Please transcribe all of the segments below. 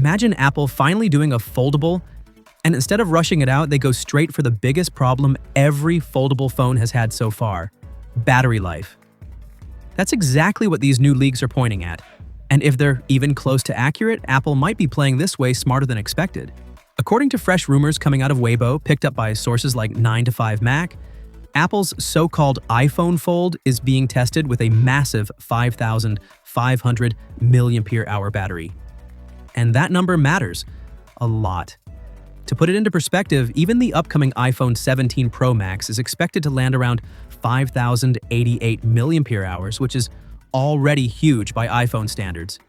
Imagine Apple finally doing a foldable, and instead of rushing it out, they go straight for the biggest problem every foldable phone has had so far: battery life. That's exactly what these new leaks are pointing at. And if they're even close to accurate, Apple might be playing this way smarter than expected. According to fresh rumors coming out of Weibo, picked up by sources like 9to5Mac, Apple's so-called iPhone Fold is being tested with a massive 5,500 mAh battery. And that number matters a lot. To put it into perspective, even the upcoming iPhone 17 Pro Max is expected to land around 5,088 mAh, which is already huge by iPhone standards.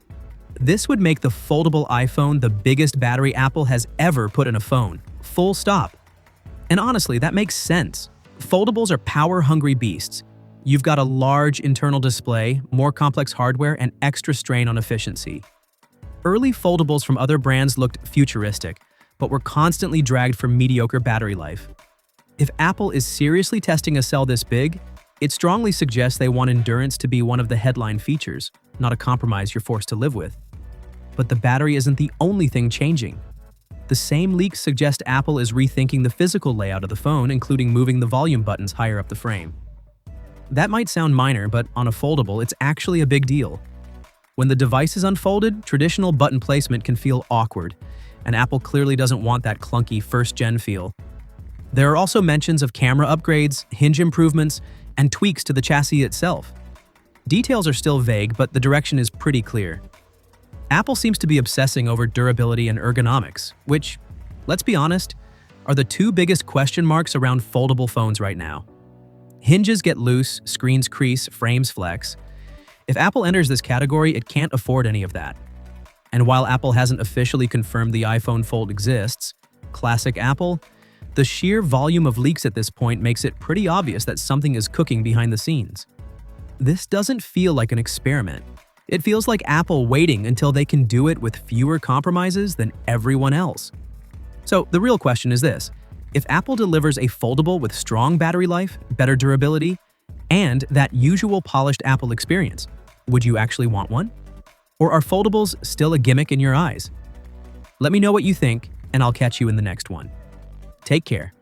This would make the foldable iPhone the biggest battery Apple has ever put in a phone. Full stop. And honestly, that makes sense. Foldables are power-hungry beasts. You've got a large internal display, more complex hardware, and extra strain on efficiency. Early foldables from other brands looked futuristic, but were constantly dragged for mediocre battery life. If Apple is seriously testing a cell this big, it strongly suggests they want endurance to be one of the headline features, not a compromise you're forced to live with. But the battery isn't the only thing changing. The same leaks suggest Apple is rethinking the physical layout of the phone, including moving the volume buttons higher up the frame. That might sound minor, but on a foldable, it's actually a big deal. When the device is unfolded, traditional button placement can feel awkward, and Apple clearly doesn't want that clunky first-gen feel. There are also mentions of camera upgrades, hinge improvements, and tweaks to the chassis itself. Details are still vague, but the direction is pretty clear. Apple seems to be obsessing over durability and ergonomics, which, let's be honest, are the two biggest question marks around foldable phones right now. Hinges get loose, screens crease, frames flex. If Apple enters this category, it can't afford any of that. And while Apple hasn't officially confirmed the iPhone Fold exists, classic Apple, the sheer volume of leaks at this point makes it pretty obvious that something is cooking behind the scenes. This doesn't feel like an experiment. It feels like Apple waiting until they can do it with fewer compromises than everyone else. So the real question is this: if Apple delivers a foldable with strong battery life, better durability, and that usual polished Apple experience, would you actually want one? Or are foldables still a gimmick in your eyes? Let me know what you think, and I'll catch you in the next one. Take care.